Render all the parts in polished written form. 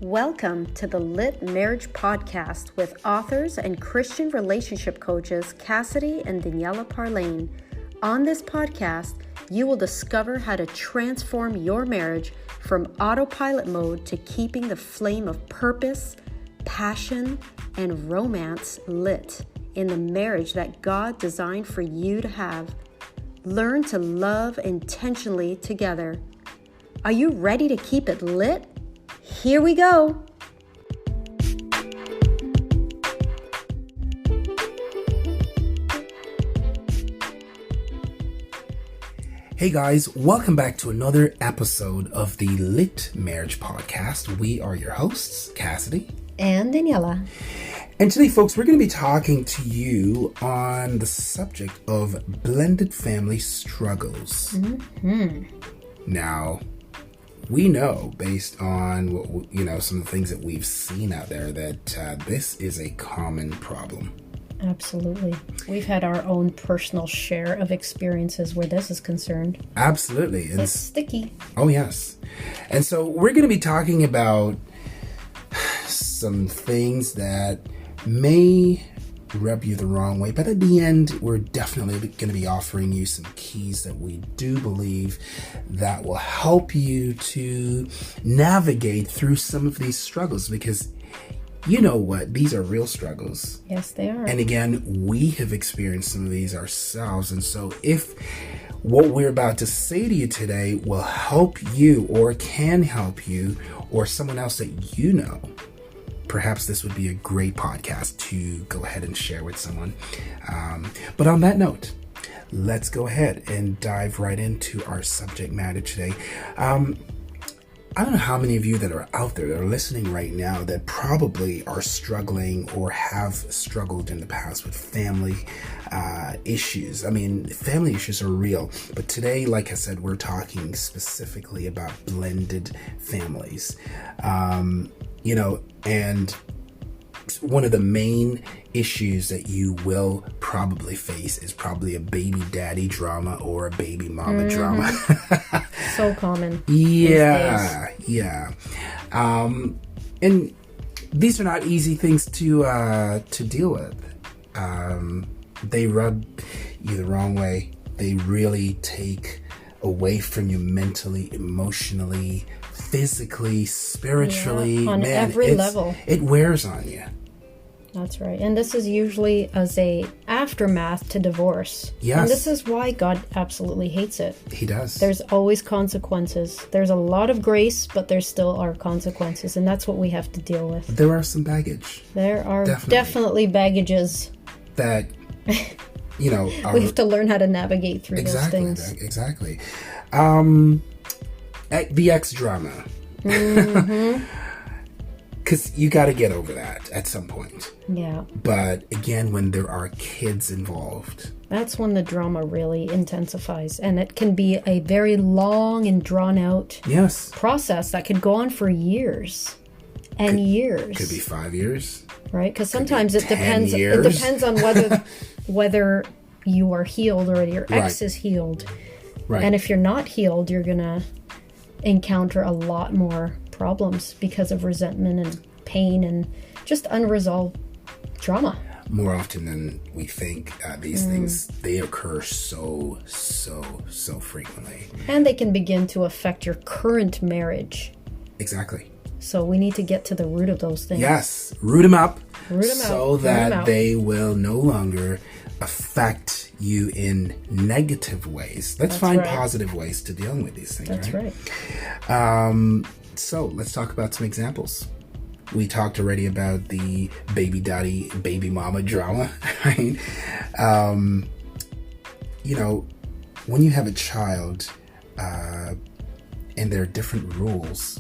Welcome to the Lit Marriage Podcast with authors and Christian relationship coaches Cassidy and Daniela Parlane. On this podcast, you will discover how to transform your marriage from autopilot mode to keeping the flame of purpose, passion, and romance lit in the marriage that God designed for you to have. Learn to love intentionally together. Are you ready to keep it lit? Here we go. Hey guys, welcome back to another episode of the Lit Marriage Podcast. We are your hosts, Cassidy and Daniela. And today, folks, we're going to be talking to you on the subject of blended family struggles. Now, we know based on what, some of the things that we've seen out there that this is a common problem. Absolutely. We've had our own personal share of experiences where this is concerned. Absolutely. It's sticky. Oh, yes. And so we're going to be talking about some things that may rub you the wrong way, but at the end, we're definitely going to be offering you some keys that we do believe that will help you to navigate through some of these struggles, because you know what? These are real struggles. Yes, they are. And again, we have experienced some of these ourselves. And so if what we're about to say to you today will help you or can help you or someone else that you know, perhaps this would be a great podcast to go ahead and share with someone. But on that note, let's go ahead and dive right into our subject matter today. I don't know how many of you that are out there that are listening right now that probably are struggling or have struggled in the past with family issues. I mean, family issues are real, but today, like I said, we're talking specifically about blended families. And one of the main issues that you will probably face is probably a baby daddy drama or a baby mama drama. So common. Yeah. And these are not easy things to deal with. They rub you the wrong way. They really take away from you mentally, emotionally, physically, spiritually. On every level. It wears on you. That's right. And this is usually as a aftermath to divorce. Yes. And this is why God absolutely hates it. He does. There's always consequences. There's a lot of grace, but there still are consequences. And that's what we have to deal with. There are some baggage. There are definitely baggages. That, we have to learn how to navigate through those things. Exactly. The ex drama. Mm-hmm. Because you got to get over that at some point. Yeah. But again, when there are kids involved, that's when the drama really intensifies. And it can be a very long and drawn out process that could go on for years and years. Could be 5 years. Right? Because sometimes it depends. It depends on whether you are healed or your ex is healed. Right. And if you're not healed, you're going to encounter a lot more problems because of resentment and pain and just unresolved trauma. More often than we think, these things, they occur so frequently. And they can begin to affect your current marriage. Exactly. So we need to get to the root of those things. Yes, root them up. So that they will no longer affect you in negative ways. Let's find positive ways to dealing with these things. That's right. So let's talk about some examples. We talked already about the baby daddy, baby mama drama, right? When you have a child, and there are different rules.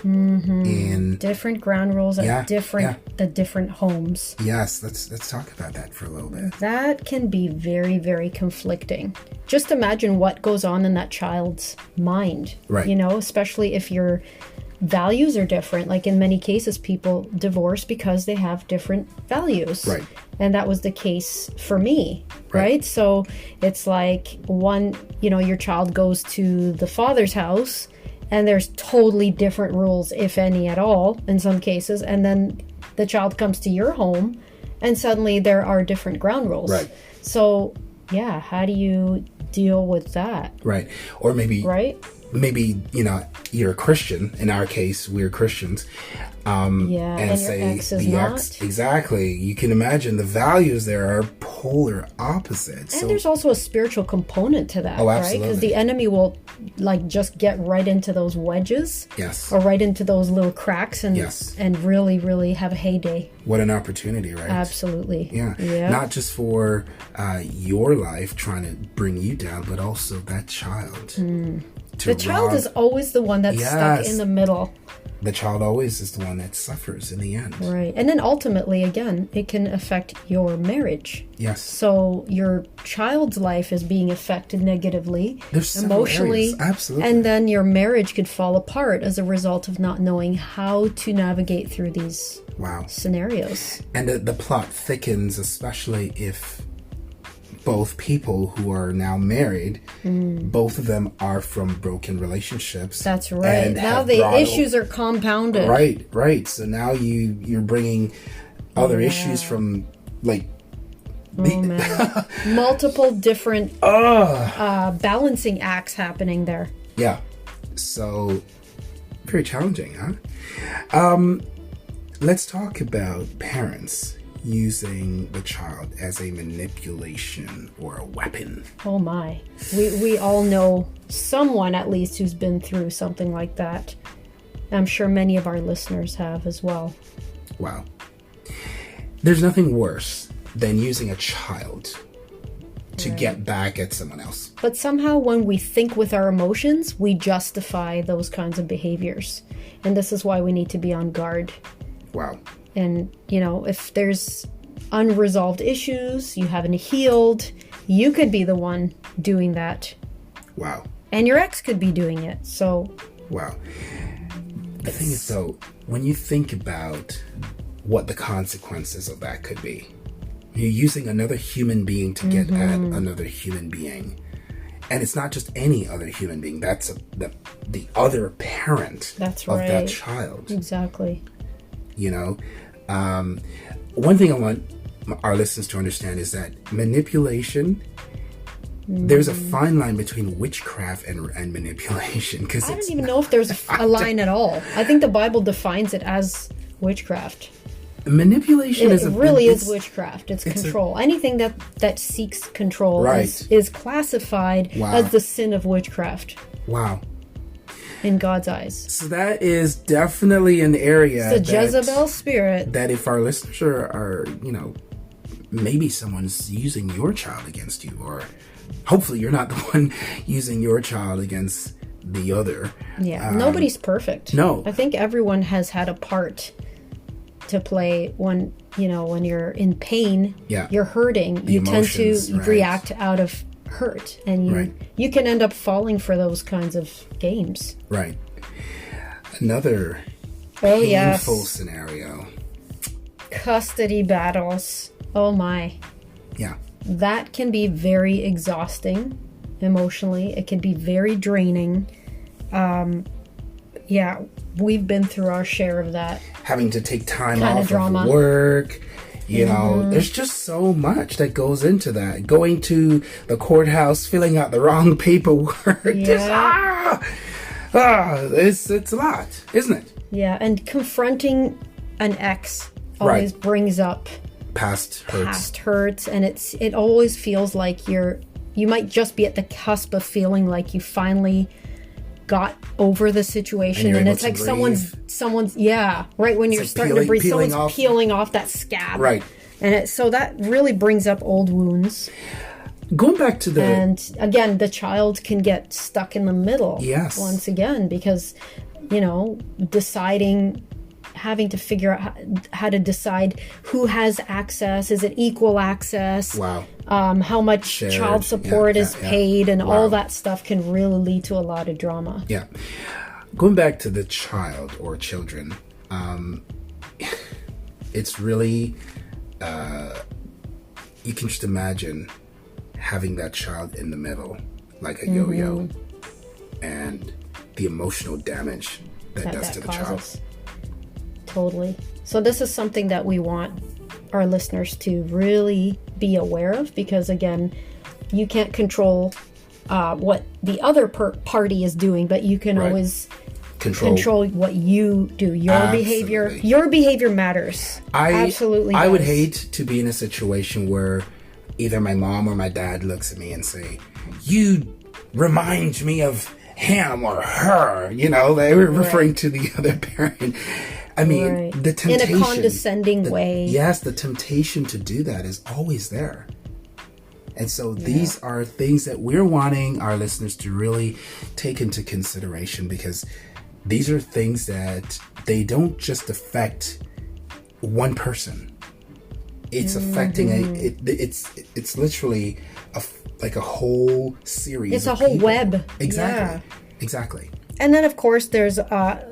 In different ground rules at different homes. Yes, let's talk about that for a little bit. That can be very, very conflicting. Just imagine what goes on in that child's mind. Right. Especially if your values are different. Like in many cases, people divorce because they have different values. Right. And that was the case for me. Right. So it's like your child goes to the father's house and there's totally different rules, if any at all, in some cases. And then the child comes to your home, and suddenly there are different ground rules. Right. So, yeah, how do you deal with that? Right. Or maybe, right? Maybe, you're a Christian. In our case, we're Christians. And say your ex is not. Exactly. You can imagine the values there are polar opposites. And there's also a spiritual component to that, right? Because the enemy will just get right into those wedges. Yes. Or right into those little cracks and really, really have a heyday. What an opportunity, right? Absolutely. Yeah. Not just for your life trying to bring you down, but also that child. The child is always the one that's stuck in the middle. The child always is the one that suffers in the end. Right. And then ultimately, again, it can affect your marriage. Yes. So your child's life is being affected negatively, emotionally. Areas. Absolutely. And then your marriage could fall apart as a result of not knowing how to navigate through these scenarios. And the plot thickens, especially if both people who are now married, both of them are from broken relationships. That's right. Now the issues are compounded. Right. So now you're bringing other issues from multiple different balancing acts happening there. Yeah. So very challenging, huh? Let's talk about parents using the child as a manipulation or a weapon. Oh my. We all know someone at least who's been through something like that. I'm sure many of our listeners have as well. Wow. There's nothing worse than using a child to get back at someone else. But somehow when we think with our emotions, we justify those kinds of behaviors. And this is why we need to be on guard. Wow. And, if there's unresolved issues, you haven't healed, you could be the one doing that. Wow. And your ex could be doing it. So. Wow. The thing is, though, when you think about what the consequences of that could be, you're using another human being to get at another human being. And it's not just any other human being. That's the other parent of that child. Exactly. One thing I want our listeners to understand is that manipulation, there's a fine line between witchcraft and manipulation. I don't even know if there's a line at all. I think the Bible defines it as witchcraft. Manipulation is witchcraft. It's control. Anything that seeks control is classified as the sin of witchcraft. Wow. In God's eyes. So that is definitely an area. It's a Jezebel spirit. That if our listeners are, maybe someone's using your child against you, or hopefully you're not the one using your child against the other. Yeah, nobody's perfect. No. I think everyone has had a part to play when you're in pain, you're hurting, you tend to react out of hurt, and you can end up falling for those kinds of games. Right. Another painful scenario. Custody battles. Oh my. Yeah. That can be very exhausting emotionally. It can be very draining. We've been through our share of that. Having to take time off of work. There's just so much that goes into that. Going to the courthouse, filling out the wrong paperwork. Yeah. It's a lot, isn't it? Yeah, and confronting an ex always brings up past hurts, and it always feels like you might just be at the cusp of feeling like you finally got over the situation, and it's like someone's right when you're starting to breathe, someone's peeling off that scab, and so that really brings up old wounds. Going back to and again, the child can get stuck in the middle once again, because having to figure out how to decide who has access. Is it equal access? Wow. How much child support is paid, and all that stuff can really lead to a lot of drama. Yeah. Going back to the child or children, it's really, you can just imagine having that child in the middle, like a yo-yo, and the emotional damage that does to the child. Totally. So this is something that we want our listeners to really be aware of, because again, you can't control what the other party is doing, but you can always control what you do. Your behavior matters. Absolutely I would hate to be in a situation where either my mom or my dad looks at me and say, "You remind me of him or her," you know, they were referring to the other parent. I mean, the temptation, in a condescending way. Yes, the temptation to do that is always there. And so these are things that we're wanting our listeners to really take into consideration, because these are things that they don't just affect one person. It's affecting it's literally like a whole series. It's a whole web. Exactly. And then, of course, there's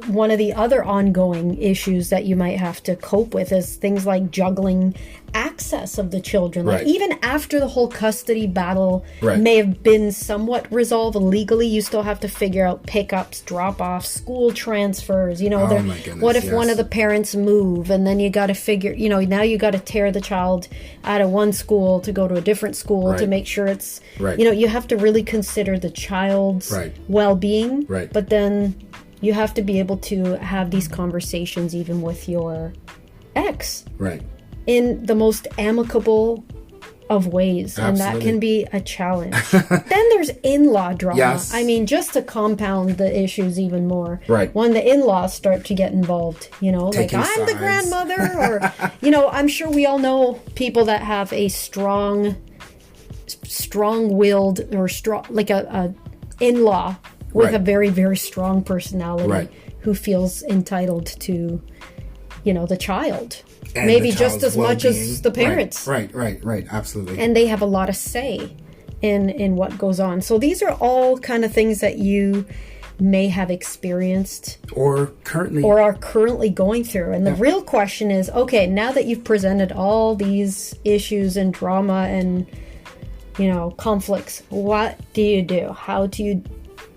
one of the other ongoing issues that you might have to cope with is things like juggling access of the children. Like even after the whole custody battle may have been somewhat resolved legally, you still have to figure out pickups, drop-offs, school transfers. You know, what if one of the parents move, and then you got to figure, you know, now you got to tear the child out of one school to go to a different school to make sure it's, you know, you have to really consider the child's well-being. But then you have to be able to have these conversations even with your ex. In the most amicable of ways. And that can be a challenge. Then there's in-law drama. I mean, just to compound the issues even more. When the in-laws start to get involved, you know, taking like I'm the grandmother, or, you know, I'm sure we all know people that have a strong-willed or strong, like a in-law with a very, very strong personality who feels entitled to, you know, the child. And maybe just as much as the parents. Right, absolutely. And they have a lot of say in what goes on. So these are all kind of things that you may have experienced or are currently going through. And the real question is, okay, now that you've presented all these issues and drama and, you know, conflicts, what do you do?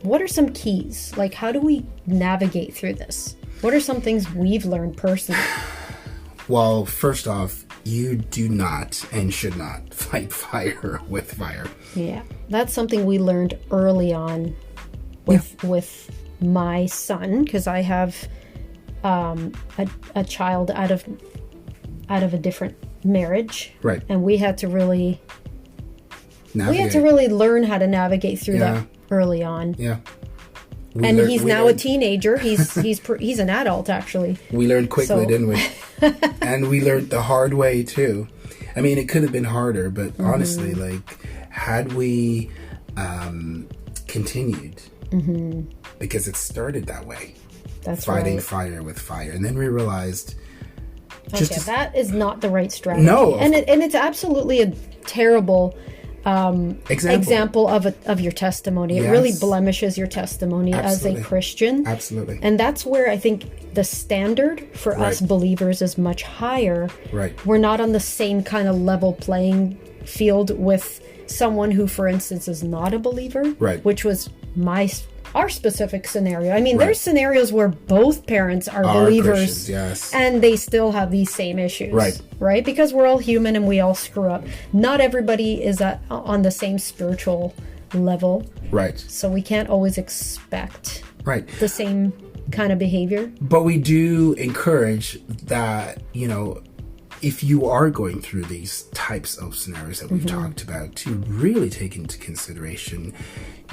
What are some keys? Like, how do we navigate through this? What are some things we've learned personally? Well, first off, you do not and should not fight fire with fire. Yeah, that's something we learned early on with my son, because I have a child out of a different marriage, and we had to really learn how to navigate through that early on. And he's now a teenager. He's an adult, actually. We learned quickly, didn't we? And we learned the hard way too. I mean, it could have been harder, but honestly, like, had we continued, because it started that way, fighting fire with fire, and then we realized, that is not the right strategy. No, and it's absolutely a terrible example of your testimony. It really blemishes your testimony as a Christian. Absolutely. And that's where I think the standard for us believers is much higher. We're not on the same kind of level playing field with someone who, for instance, is not a believer, which was our specific scenario. I mean, there's scenarios where both parents are believers, and they still have these same issues, right? Because we're all human and we all screw up. Not everybody is on the same spiritual level, so we can't always expect the same kind of behavior. But we do encourage that, you know, if you are going through these types of scenarios that we've talked about, to really take into consideration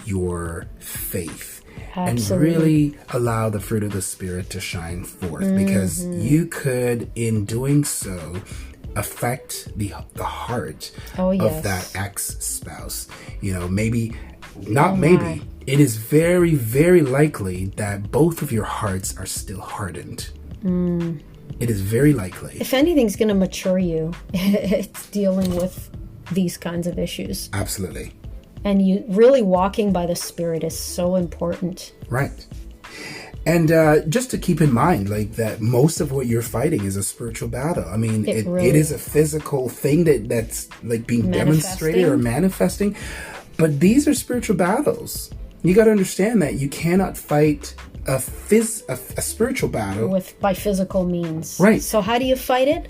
your faith and really allow the fruit of the Spirit to shine forth, because you could, in doing so, affect the heart of that ex-spouse. You know, it is very, very likely that both of your hearts are still hardened. It is very likely. If anything's going to mature you, it's dealing with these kinds of issues. Absolutely. And you really walking by the Spirit is so important. And just to keep in mind, like, that most of what you're fighting is a spiritual battle. I mean, it is a physical thing that's like being demonstrated or manifesting. But these are spiritual battles. You got to understand that you cannot fight a spiritual battle by physical means. Right. So how do you fight it?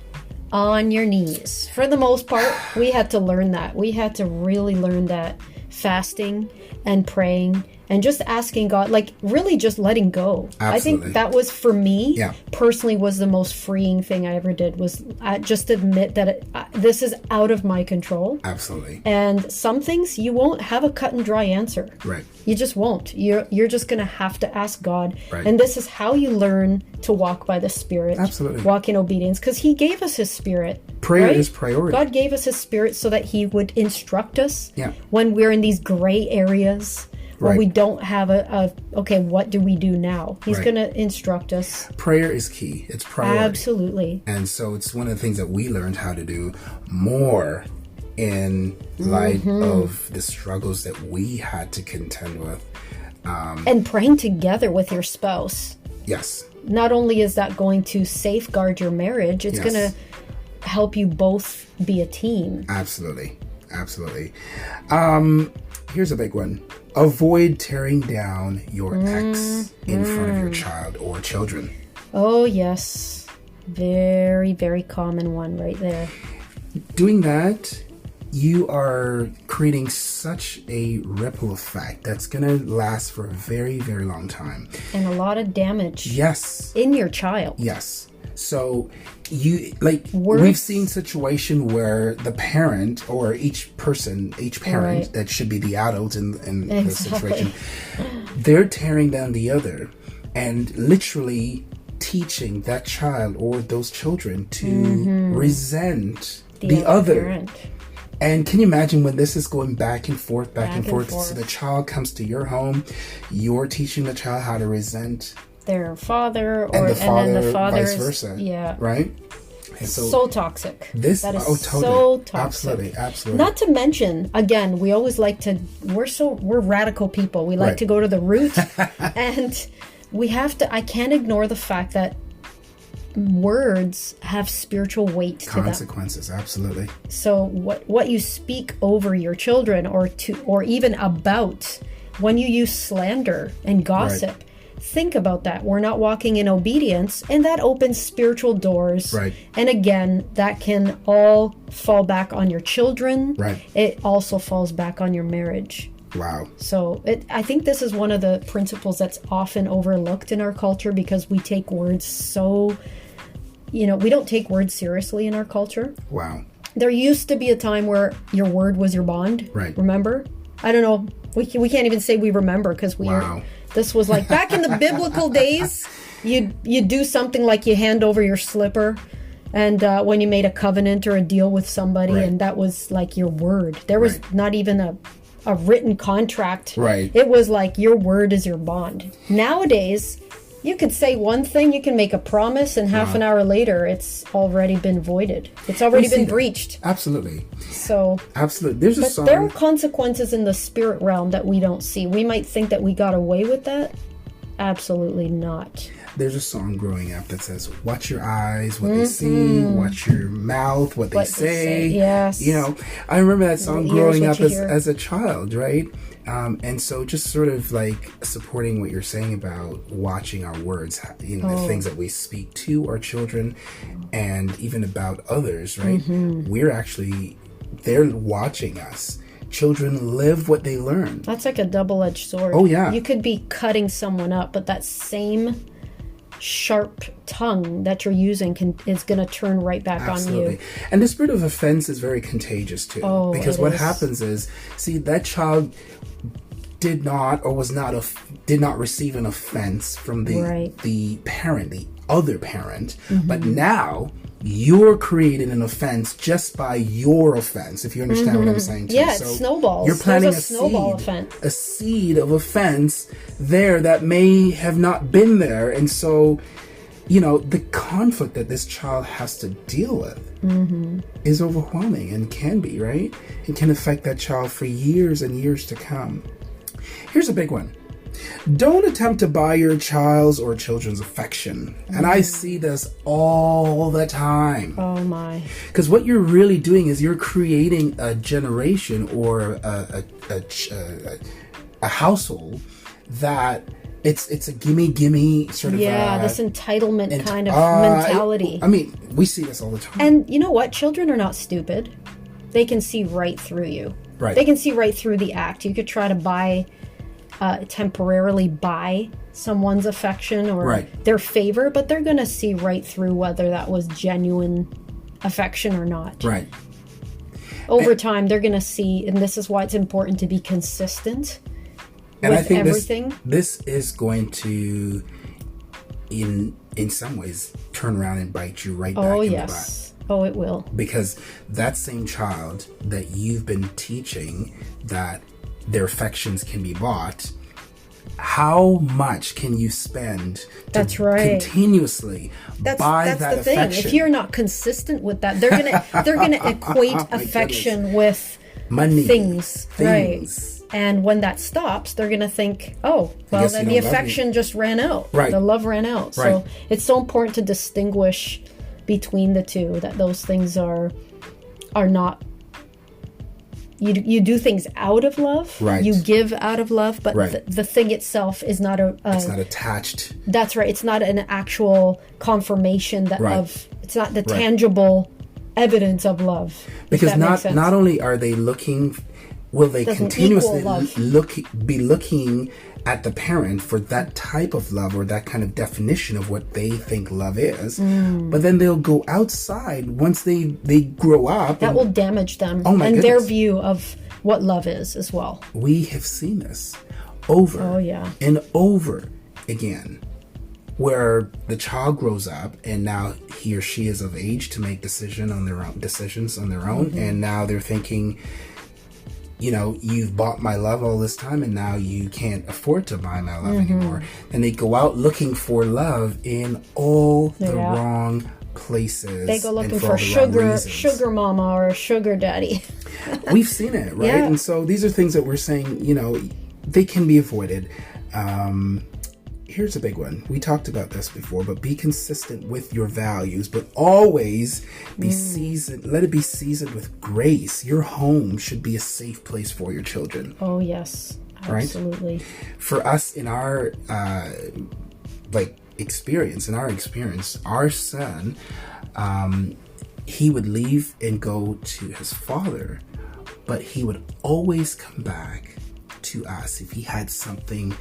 On your knees. For the most part, we had to learn that. We had to really learn that fasting and praying and just asking God, like really just letting go. Absolutely. I think that was, for me, personally, was the most freeing thing I ever did, was just admit that this is out of my control. Absolutely. And some things you won't have a cut and dry answer. Right. You just won't. You're just going to have to ask God. Right. And this is how you learn to walk by the Spirit. Absolutely. Walk in obedience, because He gave us His Spirit. Prayer right? is priority. God gave us His Spirit so that He would instruct us when we're in these gray areas where we don't have okay, what do we do now? He's going to instruct us. Prayer is key. It's priority. Absolutely. And so it's one of the things that we learned how to do more in light of the struggles that we had to contend with. And praying together with your spouse. Yes. Not only is that going to safeguard your marriage, it's going to help you both be a team. Absolutely. Absolutely. Here's a big one. Avoid tearing down your ex in front of your child or children. Oh, yes. Very, very common one right there. Doing that, you are creating such a ripple effect that's going to last for a very, very long time. And a lot of damage. Yes. In your child. Yes. So we've seen situation where the parent or each parent that should be the adult in the situation, they're tearing down the other and literally teaching that child or those children to resent the other. Parent. And can you imagine when this is going back and forth? So the child comes to your home, you're teaching the child how to resent their father, and then the father vice versa. Yeah. Right? And so toxic. That is totally. So toxic. Absolutely. Not to mention, again, we always like to, we're radical people. We like to go to the root. And we have to, I can't ignore the fact that words have spiritual weight to them. Consequences, absolutely. So what you speak over your children or even about, when you use slander and gossip, think about that. We're not walking in obedience, and that opens spiritual doors. Right. And again, that can all fall back on your children. Right. It also falls back on your marriage. Wow. So I think this is one of the principles that's often overlooked in our culture, because we take words so, we don't take words seriously in our culture. Wow. There used to be a time where your word was your bond. Right. Remember? I don't know. We can't even say we remember, because this was like back in the biblical days. You do something like you hand over your slipper, and when you made a covenant or a deal with somebody, and that was like your word. There was not even a written contract. Right. It was like your word is your bond. Nowadays, you could say one thing, you can make a promise, and half an hour later, it's already been voided. It's already been breached. Absolutely. So absolutely. There's a song. There are consequences in the spirit realm that we don't see. We might think that we got away with that. Absolutely not. There's a song growing up that says, watch your eyes, what they see, watch your mouth, what they say. Yes. I remember that song growing up as a child, right? And so just sort of like supporting what you're saying about watching our words, the things that we speak to our children and even about others, right? They're watching us. Children live what they learn. That's like a double-edged sword. Oh, yeah. You could be cutting someone up, but that same sharp tongue that you're using is going to turn right back on you. And the spirit of offense is very contagious too. Because what happens is, that child did not receive an offense from the parent, the other parent, but now you're creating an offense just by your offense, if you understand what I'm saying too. Yeah, it snowballs. You're planting a seed of offense there that may have not been there. And so, the conflict that this child has to deal with is overwhelming and can be, right? It can affect that child for years and years to come. Here's a big one. Don't attempt to buy your child's or children's affection. And I see this all the time. Oh my. Because what you're really doing is you're creating a generation or a household that it's a gimme sort of this entitlement kind of mentality. I mean, we see this all the time. And you know what? Children are not stupid. They can see right through you. Right. They can see right through the act. You could try to temporarily buy someone's affection or their favor, but they're going to see right through whether that was genuine affection or not. Right. Over time, they're going to see, and this is why it's important to be consistent and with I think everything. This is going to, in some ways, turn around and bite you right back in the butt. Oh, it will. Because that same child that you've been teaching that their affections can be bought, how much can you spend to continuously buy that the thing. affection? If you're not consistent with that, they're gonna equate affection with money, things. Right? And when that stops, they're gonna think, oh, well, then the affection just ran out. Right. The love ran out. So it's so important to distinguish between the two, that those things are not. You do things out of love. Right. You give out of love, but the thing itself is not it's not attached. That's right. It's not an actual confirmation it's not the tangible evidence of love. Because not only are they looking, will they continuously be looking at the parent for that type of love or that kind of definition of what they think love is, but then they'll go outside once they grow up. That will damage them and their view of what love is as well. We have seen this over and over again, where the child grows up and now he or she is of age to make decisions on their own, and now they're thinking, you know, you've bought my love all this time and now you can't afford to buy my love anymore. And they go out looking for love in all the wrong places. They go looking for sugar mama or sugar daddy. We've seen it, right? And so these are things that we're saying, you know, they can be avoided. Here's a big one. We talked about this before, but be consistent with your values, but always be seasoned. Let it be seasoned with grace. Your home should be a safe place for your children. Oh, yes. Absolutely. Right? For us, in our experience, our son, he would leave and go to his father, but he would always come back to us if he had something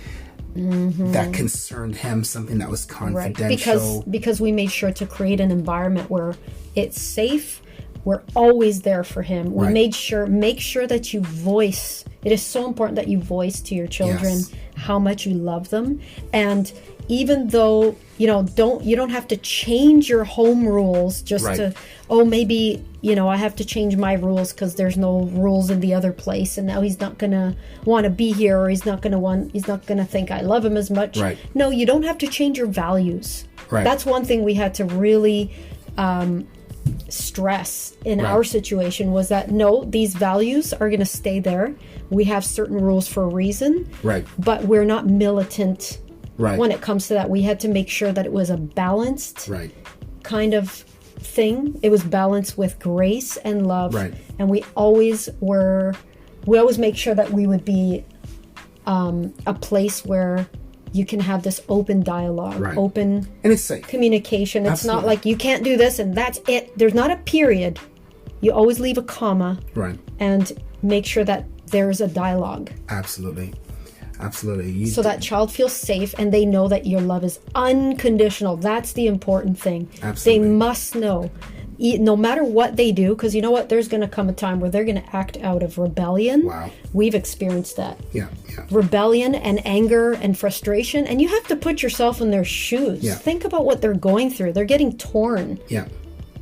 that concerned him, something that was confidential. Because we made sure to create an environment where it's safe. We're always there for him. We make sure that you voice. It is so important that you voice to your children how much you love them. And even though, you don't have to change your home rules just to, maybe, I have to change my rules because there's no rules in the other place, and now he's not going to want to be here, or he's not going to think I love him as much. Right. No, you don't have to change your values. Right. That's one thing we had to really stress in our situation, was that no, these values are going to stay there. We have certain rules for a reason. Right. But we're not militant. Right. When it comes to that, we had to make sure that it was a balanced kind of thing. It was balanced with grace and love. Right. And we always make sure that we would be a place where you can have this open dialogue, open and it's safe communication. It's not like you can't do this and that's it. There's not a period. You always leave a comma. Right. And make sure that there's a dialogue. Absolutely. So that child feels safe and they know that your love is unconditional. That's the important thing. Absolutely. They must know, no matter what they do, because you know what? There's going to come a time where they're going to act out of rebellion. Wow. We've experienced that. Yeah. Rebellion and anger and frustration. And you have to put yourself in their shoes. Yeah. Think about what they're going through. They're getting torn. Yeah.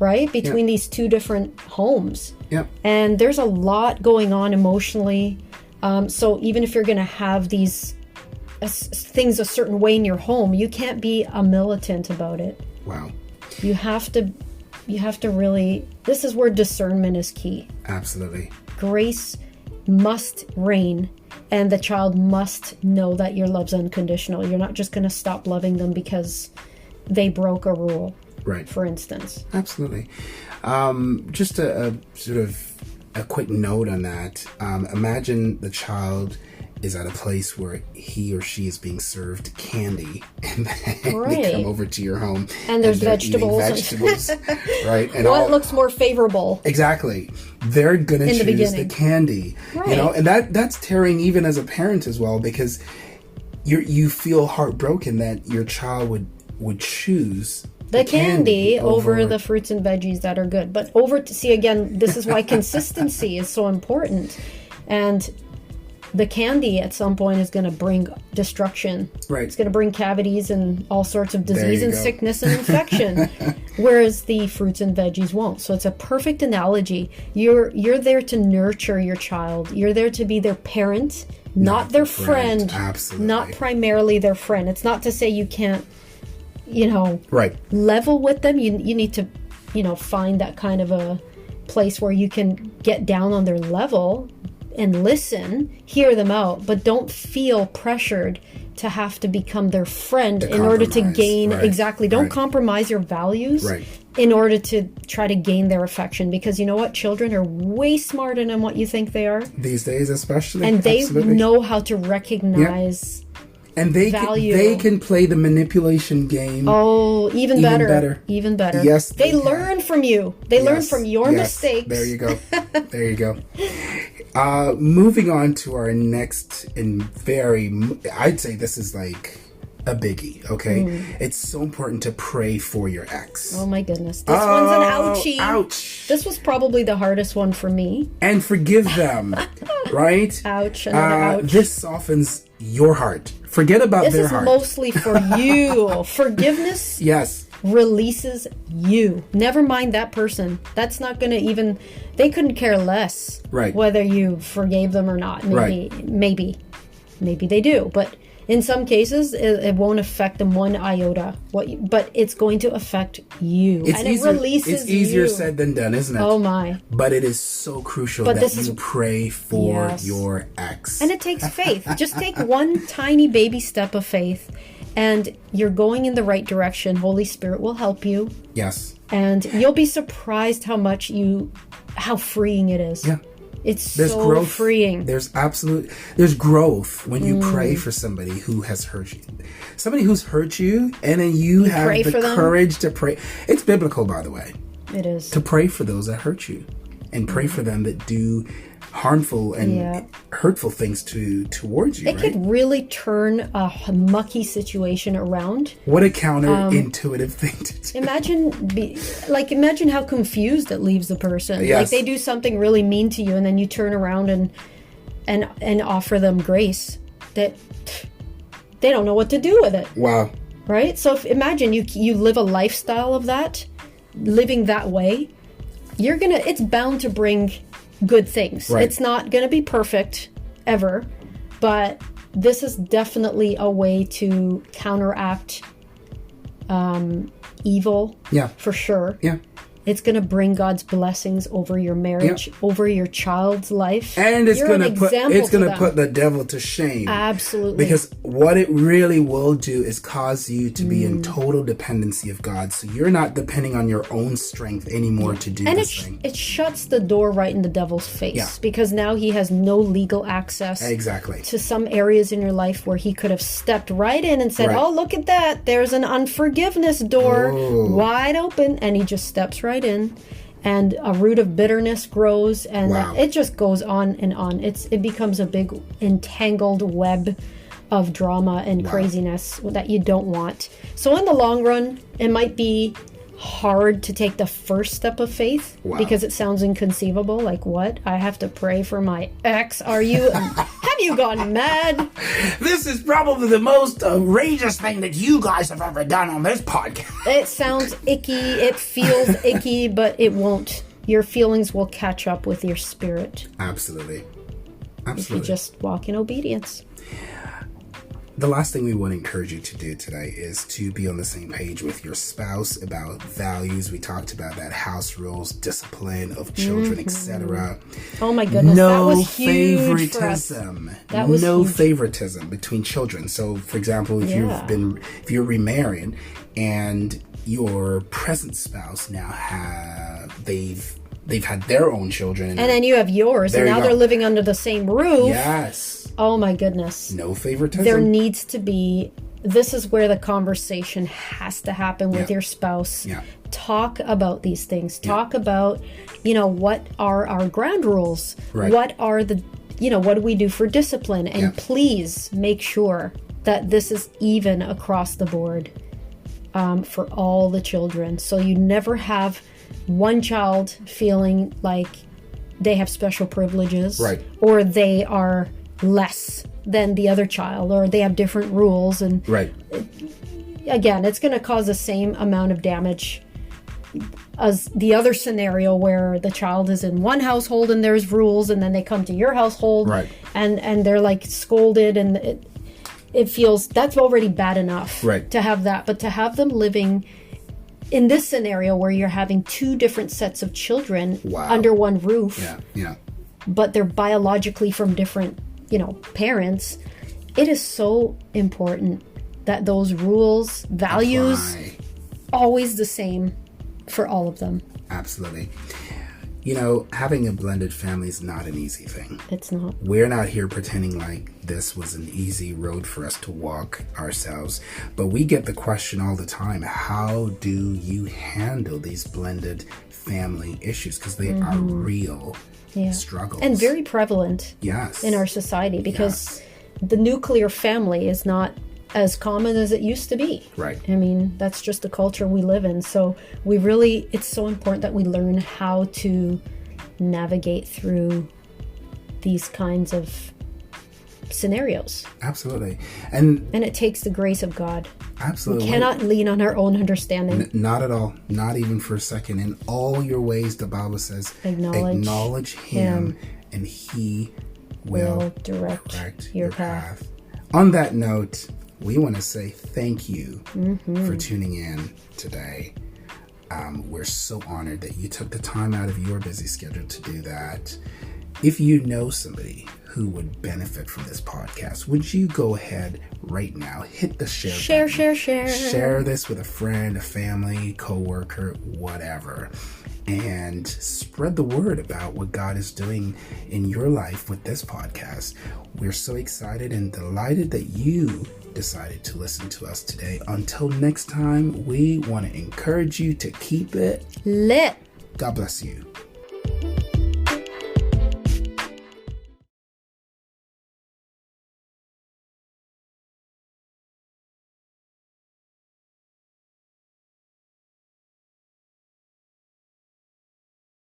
Right? Between these two different homes. Yeah. And there's a lot going on emotionally. So even if you're going to have these things a certain way in your home, you can't be a militant about it. Wow. You have to really, this is where discernment is key. Absolutely. Grace must reign, and the child must know that your love's unconditional. You're not just going to stop loving them because they broke a rule. Right. For instance. Absolutely. Just a sort of a quick note on that. Imagine the child is at a place where he or she is being served candy, and then they come over to your home and there's vegetables, right? And what looks more favorable? Exactly. They're going to choose the candy, you know, and that's tearing even as a parent as well, because you feel heartbroken that your child would choose the candy over the fruits and veggies that are good. But see, again, this is why consistency is so important. And the candy at some point is going to bring destruction. Right. It's going to bring cavities and all sorts of disease and sickness and infection, whereas the fruits and veggies won't. So it's a perfect analogy. You're there to nurture your child. You're there to be their parent, not their friend. Absolutely. Not primarily their friend. It's not to say you can't, level with them. You need to, find that kind of a place where you can get down on their level and listen, hear them out, but don't feel pressured to have to become their friend in order to gain, don't compromise your values in order to try to gain their affection, because you know what? Children are way smarter than what you think they are. These days especially. And they know how to recognize and they can play the manipulation game. Oh, even better. Even better. Yes, they learn from you. They learn from your mistakes. There you go. There you go. Moving on to our next I'd say this is like a biggie, okay? It's so important to pray for your ex. Oh my goodness. This one's an ouchie. Ouch. This was probably the hardest one for me. And forgive them, right? Ouch. Ouch. This softens your heart. Forget about their heart. This is mostly for you. Forgiveness releases you. Never mind that person. That's not going to they couldn't care less whether you forgave them or not. Maybe they do. But in some cases, it won't affect them one iota. But it's going to affect you. It releases It's easier said than done, isn't it? Oh my. But it is so crucial that you pray for your ex. And it takes faith. Just take one tiny baby step of faith, and you're going in the right direction. Holy Spirit will help you. Yes. And you'll be surprised how freeing it is. Yeah. It's so freeing. There's growth when you pray for somebody who has hurt you. Somebody who's hurt you, and then you have the courage to pray. It's biblical, by the way. It is. To pray for those that hurt you, and pray for them that do harmful and hurtful things towards you. It could really turn a mucky situation around. What a counterintuitive thing to do. Imagine how confused it leaves the person. Yes. Like they do something really mean to you, and then you turn around and offer them grace that they don't know what to do with it. Wow. Right? So imagine you live a lifestyle of that, living that way. It's bound to bring good things. Right. It's not going to be perfect ever, but this is definitely a way to counteract evil. Yeah. For sure. Yeah. It's going to bring God's blessings over your marriage, over your child's life. And it's going to put the devil to shame. Absolutely. Because what it really will do is cause you to be in total dependency of God. So you're not depending on your own strength anymore to do this thing. It shuts the door right in the devil's face because now he has no legal access to some areas in your life where he could have stepped right in and said, oh, look at that. There's an unforgiveness door wide open. And he just steps right in, and a root of bitterness grows, and it just goes on and on. It becomes a big entangled web of drama and craziness that you don't want. So in the long run, it might be hard to take the first step of faith because it sounds inconceivable. Like, what? I have to pray for my ex? Have you gone mad? This is probably the most outrageous thing that you guys have ever done on this podcast. It sounds icky. It feels icky, but it won't. Your feelings will catch up with your spirit. Absolutely. If you just walk in obedience. The last thing we want to encourage you to do today is to be on the same page with your spouse about values. We talked about that, house rules, discipline of children, etc. Oh my goodness, that was huge favoritism. No favoritism between children. So, for example, if you're remarried and your present spouse they've they've had their own children. And then you have yours, and now they're living under the same roof. Yes. Oh my goodness. No favoritism. There needs to be, this is where the conversation has to happen with your spouse. Yeah. Talk about these things. Talk about, what are our ground rules? Right. What are what do we do for discipline? And please make sure that this is even across the board for all the children. So you never have one child feeling like they have special privileges, right, or they are less than the other child, or they have different rules. And right, again, it's going to cause the same amount of damage as the other scenario where the child is in one household and there's rules, and then they come to your household, right, and they're like scolded, and it feels that's already bad enough, right, to have that. But to have them living in this scenario where you're having two different sets of children under one roof, but they're biologically from different, parents, it is so important that those rules, values, always the same for all of them. Absolutely. Having a blended family is not an easy thing. It's not. We're not here pretending like this was an easy road for us to walk ourselves, but we get the question all the time, how do you handle these blended family issues? Because they are real struggles. And very prevalent in our society, because the nuclear family is not as common as it used to be. Right. I mean, that's just the culture we live in. So it's so important that we learn how to navigate through these kinds of scenarios. Absolutely. And it takes the grace of God. Absolutely. We cannot lean on our own understanding. Not at all. Not even for a second. In all your ways, the Bible says, acknowledge him and he will direct your path. On that note, we want to say thank you for tuning in today. We're so honored that you took the time out of your busy schedule to do that. If you know somebody who would benefit from this podcast, would you go ahead right now, hit the share button. Share this with a friend, a family, coworker, whatever, and spread the word about what God is doing in your life with this podcast. We're so excited and delighted that you decided to listen to us today. Until next time, we want to encourage you to keep it lit. God bless you.